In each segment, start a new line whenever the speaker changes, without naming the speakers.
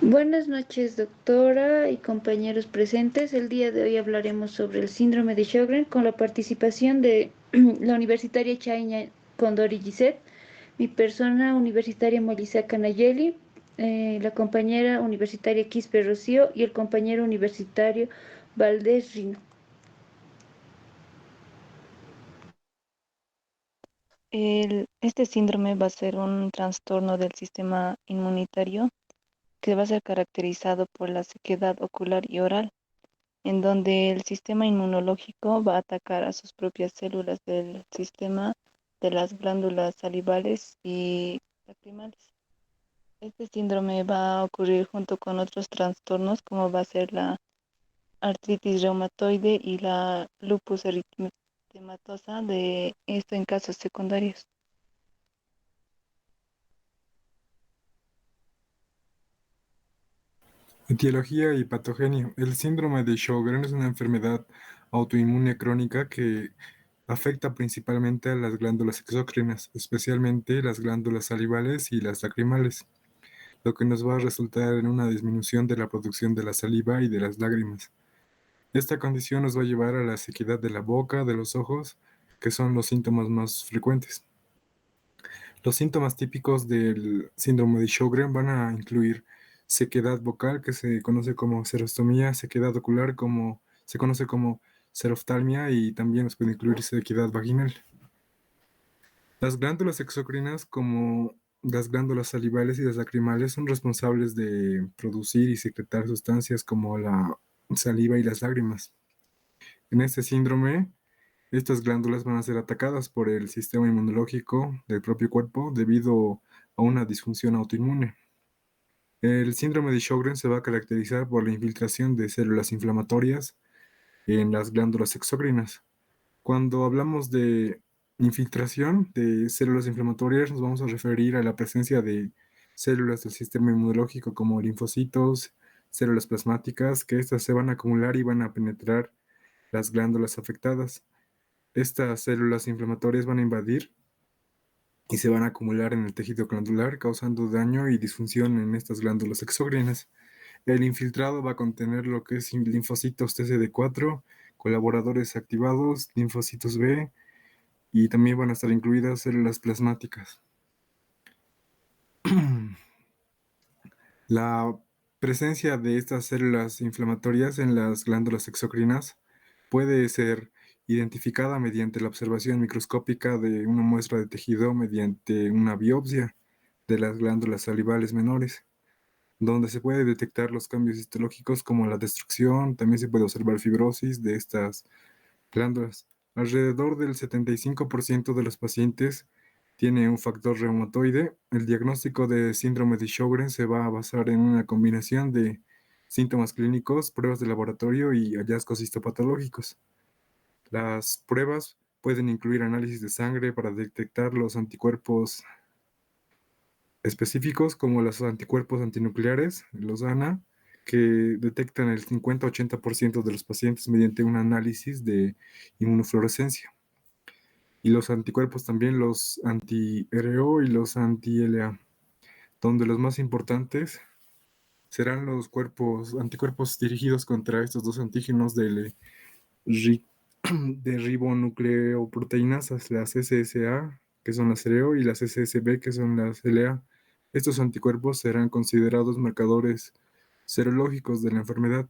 Buenas noches, doctora y compañeros presentes. El día de hoy hablaremos sobre el síndrome de Sjögren con la participación de la universitaria Chaina Condori Gisette, mi persona universitaria Molisa Canayeli, la compañera universitaria Quispe Rocío y el compañero universitario Valdés Rino.
Este síndrome va a ser un trastorno del sistema inmunitario que va a ser caracterizado por la sequedad ocular y oral, en donde el sistema inmunológico va a atacar a sus propias células del sistema de las glándulas salivales y lacrimales. Este síndrome va a ocurrir junto con otros trastornos como va a ser la artritis reumatoide y la lupus eritematosa, de esto en casos secundarios.
Etiología y patogenia. El síndrome de Sjögren es una enfermedad autoinmune crónica que afecta principalmente a las glándulas exócrinas, especialmente las glándulas salivales y las lacrimales, lo que nos va a resultar en una disminución de la producción de la saliva y de las lágrimas. Esta condición nos va a llevar a la sequedad de la boca, de los ojos, que son los síntomas más frecuentes. Los síntomas típicos del síndrome de Sjögren van a incluir sequedad vocal, que se conoce como xerostomía, sequedad ocular, como se conoce como xeroftalmia, y también nos puede incluir sequedad vaginal. Las glándulas exócrinas, como las glándulas salivales y las lacrimales, son responsables de producir y secretar sustancias como la saliva y las lágrimas. En este síndrome, estas glándulas van a ser atacadas por el sistema inmunológico del propio cuerpo debido a una disfunción autoinmune. El síndrome de Sjögren se va a caracterizar por la infiltración de células inflamatorias en las glándulas exócrinas. Cuando hablamos de infiltración de células inflamatorias, nos vamos a referir a la presencia de células del sistema inmunológico como linfocitos, células plasmáticas, que estas se van a acumular y van a penetrar las glándulas afectadas. Estas células inflamatorias van a invadir y se van a acumular en el tejido glandular, causando daño y disfunción en estas glándulas exócrinas. El infiltrado va a contener lo que es linfocitos TCD4, colaboradores activados, linfocitos B, y también van a estar incluidas células plasmáticas. La presencia de estas células inflamatorias en las glándulas exócrinas puede ser identificada mediante la observación microscópica de una muestra de tejido mediante una biopsia de las glándulas salivales menores, donde se puede detectar los cambios histológicos como la destrucción. También se puede observar fibrosis de estas glándulas. Alrededor del 75% de los pacientes tiene un factor reumatoide. El diagnóstico de síndrome de Sjögren se va a basar en una combinación de síntomas clínicos, pruebas de laboratorio y hallazgos histopatológicos. Las pruebas pueden incluir análisis de sangre para detectar los anticuerpos específicos, como los anticuerpos antinucleares, los ANA, que detectan el 50-80% de los pacientes mediante un análisis de inmunofluorescencia. Y los anticuerpos también, los anti-RO y los anti-LA, donde los más importantes serán los anticuerpos dirigidos contra estos dos antígenos de ribonucleoproteinasas, las SSA, que son las RO, y las SSB, que son las LA. Estos anticuerpos serán considerados marcadores serológicos de la enfermedad.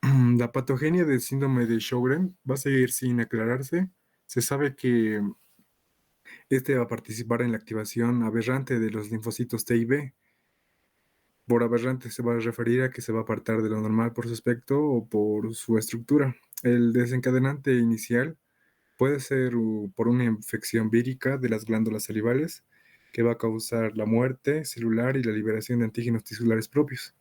La patogenia del síndrome de Sjögren va a seguir sin aclararse. Se sabe que este va a participar en la activación aberrante de los linfocitos T y B. Por aberrante se va a referir a que se va a apartar de lo normal por su aspecto o por su estructura. El desencadenante inicial puede ser por una infección vírica de las glándulas salivales, que va a causar la muerte celular y la liberación de antígenos tisulares propios.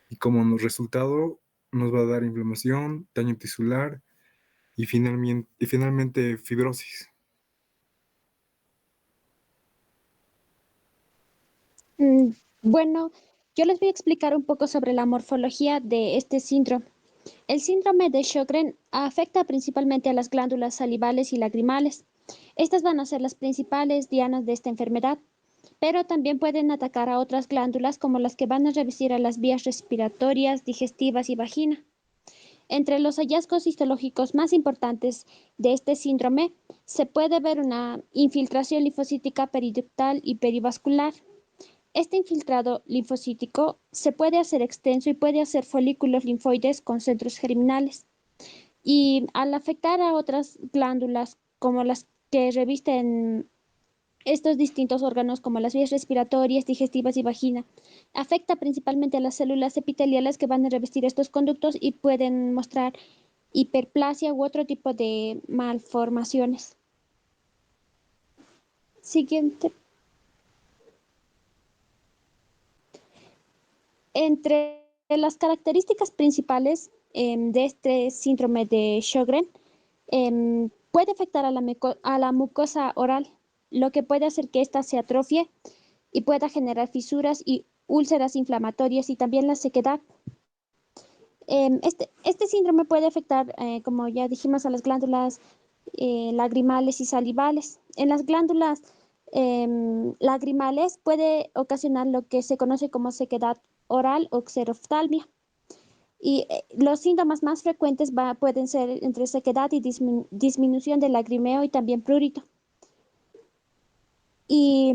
Y como resultado nos va a dar inflamación, daño tisular y finalmente fibrosis.
Bueno, yo les voy a explicar un poco sobre la morfología de este síndrome. El síndrome de Sjögren afecta principalmente a las glándulas salivales y lagrimales. Estas van a ser las principales dianas de esta enfermedad, pero también pueden atacar a otras glándulas como las que van a revestir a las vías respiratorias, digestivas y vagina. Entre los hallazgos histológicos más importantes de este síndrome se puede ver una infiltración linfocítica periductal y perivascular. Este infiltrado linfocítico se puede hacer extenso y puede hacer folículos linfoides con centros germinales. Y al afectar a otras glándulas como las que revisten estos distintos órganos como las vías respiratorias, digestivas y vagina, afecta principalmente a las células epiteliales que van a revestir estos conductos y pueden mostrar hiperplasia u otro tipo de malformaciones. Siguiente. Entre las características principales de este síndrome de Sjögren, puede afectar a la mucosa oral, lo que puede hacer que ésta se atrofie y pueda generar fisuras y úlceras inflamatorias y también la sequedad. Este síndrome puede afectar, como ya dijimos, a las glándulas lagrimales y salivales. En las glándulas lagrimales puede ocasionar lo que se conoce como sequedad oral o xeroftalmia. Y los síntomas más frecuentes pueden ser entre sequedad y disminución del lagrimeo y también prurito. Y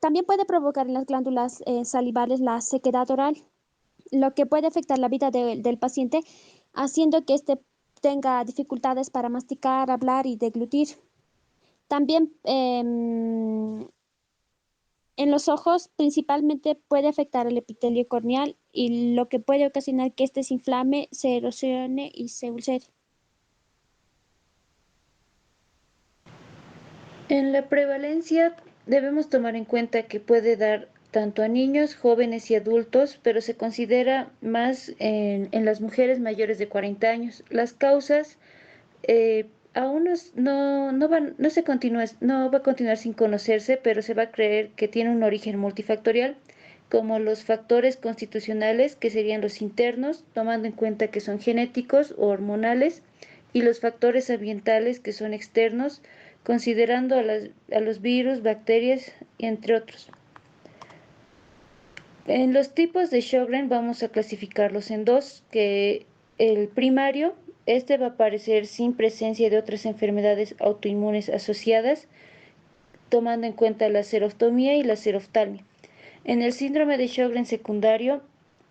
también puede provocar en las glándulas salivales la sequedad oral, lo que puede afectar la vida del paciente, haciendo que éste tenga dificultades para masticar, hablar y deglutir. También en los ojos principalmente puede afectar el epitelio corneal y lo que puede ocasionar que éste se inflame, se erosione y se ulcere.
En la prevalencia debemos tomar en cuenta que puede dar tanto a niños, jóvenes y adultos, pero se considera más en las mujeres mayores de 40 años. Las causas aún no va a continuar sin conocerse, pero se va a creer que tiene un origen multifactorial, como los factores constitucionales, que serían los internos, tomando en cuenta que son genéticos o hormonales, y los factores ambientales, que son externos, considerando a los virus, bacterias, entre otros. En los tipos de Sjögren vamos a clasificarlos en dos, que el primario, este va a aparecer sin presencia de otras enfermedades autoinmunes asociadas, tomando en cuenta la seroftomía y la seroftalmia. En el síndrome de Sjögren secundario,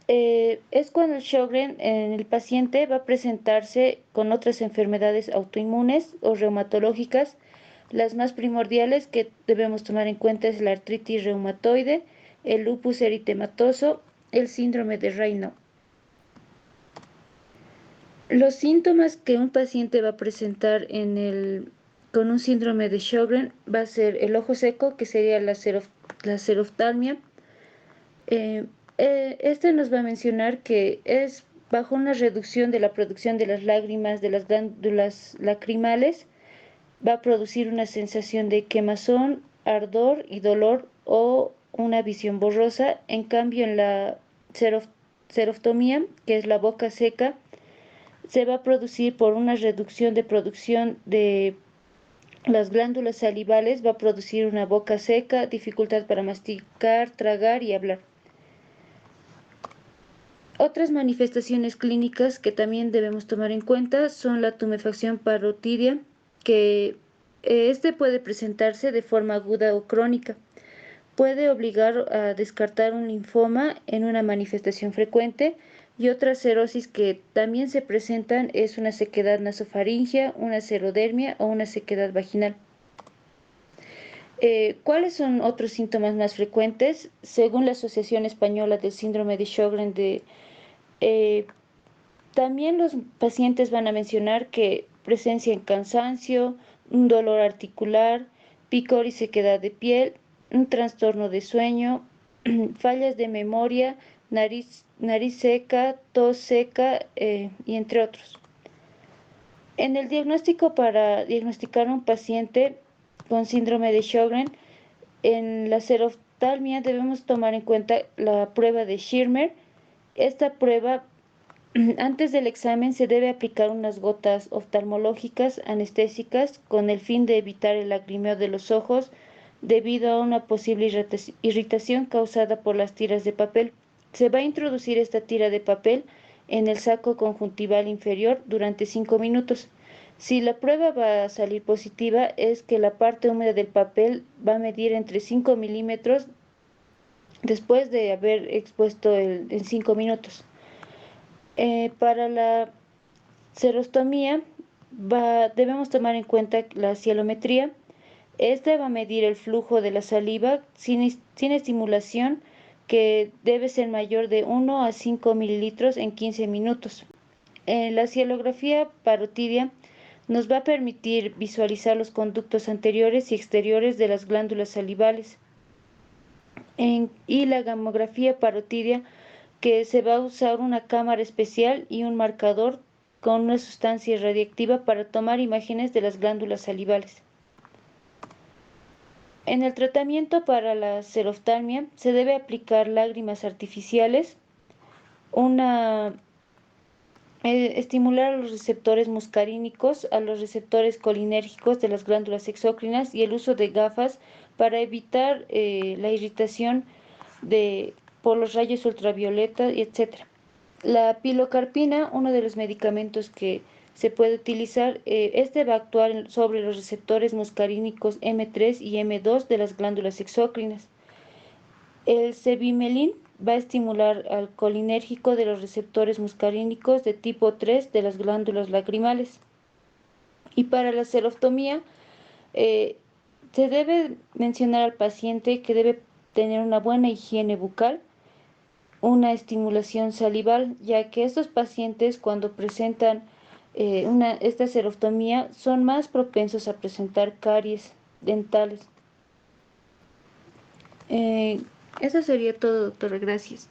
es cuando el Sjögren en el paciente va a presentarse con otras enfermedades autoinmunes o reumatológicas. Las más primordiales que debemos tomar en cuenta es la artritis reumatoide, el lupus eritematoso, el síndrome de Raynaud. Los síntomas que un paciente va a presentar con un síndrome de Sjögren va a ser el ojo seco, que sería la seroftalmia. Este nos va a mencionar que es bajo una reducción de la producción de las lágrimas de las glándulas lacrimales, va a producir una sensación de quemazón, ardor y dolor o una visión borrosa. En cambio, en la seroftomía, que es la boca seca, se va a producir por una reducción de producción de las glándulas salivales, va a producir una boca seca, dificultad para masticar, tragar y hablar. Otras manifestaciones clínicas que también debemos tomar en cuenta son la tumefacción parotidia, que este puede presentarse de forma aguda o crónica. Puede obligar a descartar un linfoma en una manifestación frecuente, y otras cerosis que también se presentan es una sequedad nasofaringea, una serodermia o una sequedad vaginal. ¿Cuáles son otros síntomas más frecuentes? Según la Asociación Española del Síndrome de Sjögren, también los pacientes van a mencionar que presencia en cansancio, un dolor articular, picor y sequedad de piel, un trastorno de sueño, fallas de memoria, nariz seca, tos seca y entre otros. En el diagnóstico, para diagnosticar a un paciente con síndrome de Sjögren, en la seroftalmia debemos tomar en cuenta la prueba de Schirmer. Esta prueba Antes del examen se debe aplicar unas gotas oftalmológicas anestésicas con el fin de evitar el lagrimeo de los ojos debido a una posible irritación causada por las tiras de papel. Se va a introducir esta tira de papel en el saco conjuntival inferior durante 5 minutos. Si la prueba va a salir positiva, es que la parte húmeda del papel va a medir entre 5 milímetros después de haber expuesto en 5 minutos. Para la serostomía debemos tomar en cuenta la cielometría. Esta va a medir el flujo de la saliva sin estimulación, que debe ser mayor de 1 a 5 mililitros en 15 minutos. La cielografía parotidia nos va a permitir visualizar los conductos anteriores y exteriores de las glándulas salivales. Y la gamografía parotidia, que se va a usar una cámara especial y un marcador con una sustancia radiactiva para tomar imágenes de las glándulas salivales. En el tratamiento para la seroftalmia se debe aplicar lágrimas artificiales, estimular a los receptores muscarínicos, a los receptores colinérgicos de las glándulas exócrinas y el uso de gafas para evitar la irritación por los rayos ultravioleta, etc. La pilocarpina, uno de los medicamentos que se puede utilizar, este va a actuar sobre los receptores muscarínicos M3 y M2 de las glándulas exócrinas. El cevimelin va a estimular al colinérgico de los receptores muscarínicos de tipo 3 de las glándulas lacrimales. Y para la seroftomía, se debe mencionar al paciente que debe tener una buena higiene bucal, una estimulación salival, ya que estos pacientes, cuando presentan esta seroftomía, son más propensos a presentar caries dentales. Eso sería todo, doctora. Gracias.